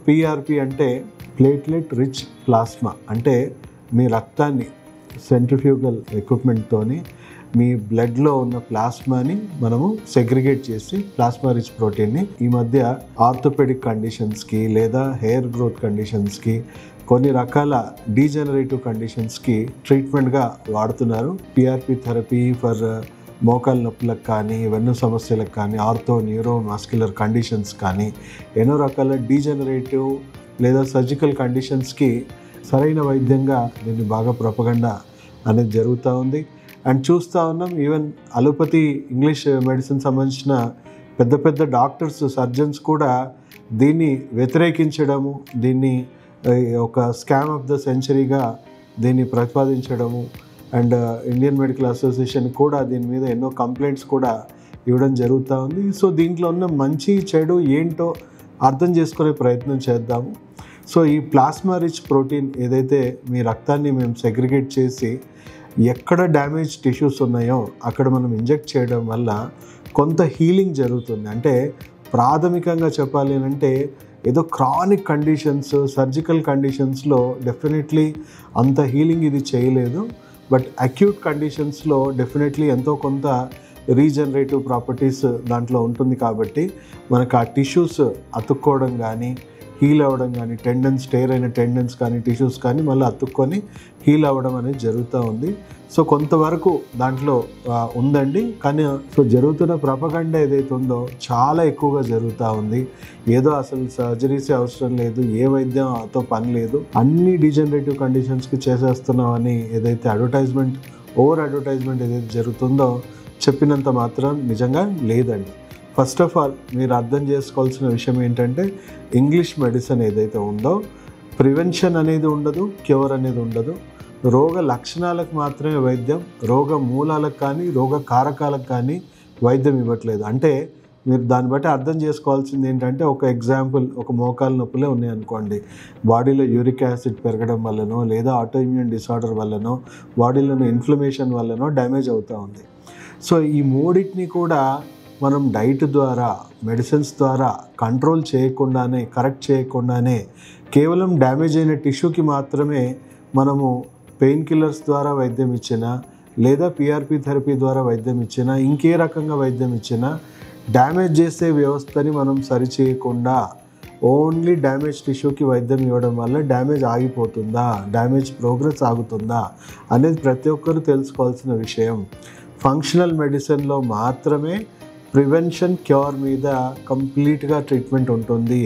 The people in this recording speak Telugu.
పిఆర్పి అంటే ప్లేట్లెట్ రిచ్ ప్లాస్మా. అంటే మీ రక్తాన్ని సెంట్రిఫ్యూగల్ ఎక్విప్మెంట్తోని మీ బ్లడ్లో ఉన్న ప్లాస్మాని మనము సెగ్రిగేట్ చేసి ప్లాస్మా రిచ్ ప్రోటీన్ని ఈ మధ్య ఆర్థోపెడిక్ కండిషన్స్కి లేదా హెయిర్ గ్రోత్ కండిషన్స్కి కొన్ని రకాల డీజనరేటివ్ కండిషన్స్కి ట్రీట్మెంట్గా వాడుతున్నారు. పిఆర్పి థెరపీ ఫర్ మోకాలు నొప్పులకు కానీ, వెన్ను సమస్యలకు కానీ, ఆర్థో న్యూరో మస్క్యులర్ కండిషన్స్ కానీ, ఎన్నో రకాల డీజనరేటివ్ లేదా సర్జికల్ కండిషన్స్కి సరైన వైద్యంగా దీన్ని బాగా ప్రొపగండా అనేది జరుగుతూ ఉంది. అండ్ చూస్తూ ఉన్నాం, ఈవెన్ అలోపతి ఇంగ్లీష్ మెడిసిన్ సంబంధించిన పెద్ద పెద్ద డాక్టర్స్, సర్జన్స్ కూడా దీన్ని వ్యతిరేకించడము, దీన్ని ఒక స్కామ్ ఆఫ్ ద సెంచరీగా దీన్ని ప్రతిపాదించడము, అండ్ ఇండియన్ మెడికల్ అసోసియేషన్ కూడా దీని మీద ఎన్నో కంప్లైంట్స్ కూడా ఇవ్వడం జరుగుతూ ఉంది. సో దీంట్లో ఉన్న మంచి చెడు ఏంటో అర్థం చేసుకునే ప్రయత్నం చేద్దాము. సో ఈ ప్లాస్మా రిచ్ ప్రోటీన్ ఏదైతే మీ రక్తాన్ని మేము సెగ్రిగేట్ చేసి ఎక్కడ డ్యామేజ్ టిష్యూస్ ఉన్నాయో అక్కడ మనం ఇంజెక్ట్ చేయడం వల్ల కొంత హీలింగ్ జరుగుతుంది. అంటే ప్రాథమికంగా చెప్పాలి అంటే ఏదో క్రానిక్ కండిషన్స్, సర్జికల్ కండిషన్స్లో డెఫినెట్లీ అంత హీలింగ్ ఇది చేయలేదు. బట్ అక్యూట్ కండిషన్స్లో డెఫినెట్లీ ఎంతో కొంత రీజనరేటివ్ ప్రాపర్టీస్ దాంట్లో ఉంటుంది. కాబట్టి మనకు ఆ టిష్యూస్ అతుక్కోవడం కానీ, హీల్ అవ్వడం కానీ, టెండన్స్, స్టేర్ అయిన టెండన్స్ కానీ, టిష్యూస్ కానీ మళ్ళీ అతుక్కొని హీల్ అవ్వడం అనేది జరుగుతూ ఉంది. సో కొంతవరకు దాంట్లో ఉందండి. కానీ సో జరుగుతున్న ప్రొపగండా ఏదైతే ఉందో చాలా ఎక్కువగా జరుగుతూ ఉంది. ఏదో అసలు సర్జరీసే అవసరం లేదు, ఏ వైద్యంతో పని లేదు, అన్ని డీజనరేటివ్ కండిషన్స్కి చేసేస్తున్నామని ఏదైతే ఓవర్ అడ్వర్టైజ్మెంట్ ఏదైతే జరుగుతుందో చెప్పినంత మాత్రం నిజంగా లేదండి. ఫస్ట్ ఆఫ్ ఆల్ మీరు అర్థం చేసుకోవాల్సిన విషయం ఏంటంటే, ఇంగ్లీష్ మెడిసిన్ ఏదైతే ఉందో ప్రివెన్షన్ అనేది ఉండదు, క్యూర్ అనేది ఉండదు. రోగ లక్షణాలకు మాత్రమే వైద్యం, రోగ మూలాలకు కానీ, రోగ కారకాలకు కానీ వైద్యం ఇవ్వట్లేదు. అంటే మీరు దాన్ని బట్టి అర్థం చేసుకోవాల్సింది ఏంటంటే, ఒక ఎగ్జాంపుల్, ఒక మోకాలు నొప్పులే ఉన్నాయనుకోండి, బాడీలో యూరిక్ యాసిడ్ పెరగడం వల్లనో లేదా ఆటోఇమ్యూన్ డిసార్డర్ వల్లనో, బాడీలోని ఇన్ఫ్లమేషన్ వల్లనో డ్యామేజ్ అవుతూ ఉంది. సో ఈ మూడింటిని కూడా మనం డైట్ ద్వారా, మెడిసిన్స్ ద్వారా కంట్రోల్ చేయకుండానే, కరెక్ట్ చేయకుండానే కేవలం డ్యామేజ్ అయిన టిష్యూకి మాత్రమే మనము పెయిన్ కిల్లర్స్ ద్వారా వైద్యం ఇచ్చినా లేదా పిఆర్పి థెరపీ ద్వారా వైద్యం ఇచ్చినా, ఇంకే రకంగా వైద్యం ఇచ్చినా డ్యామేజ్ చేసే వ్యవస్థని మనం సరిచేయకుండా ఓన్లీ డ్యామేజ్ టిష్యూకి వైద్యం ఇవ్వడం వల్ల డ్యామేజ్ ఆగిపోతుందా, డ్యామేజ్ ప్రోగ్రెస్ ఆగుతుందా అనేది ప్రతి ఒక్కరూ తెలుసుకోవాల్సిన విషయం. ఫంక్షనల్ మెడిసిన్లో మాత్రమే ప్రివెన్షన్, క్యూర్ మీద కంప్లీట్గా ట్రీట్మెంట్ ఉంటుంది.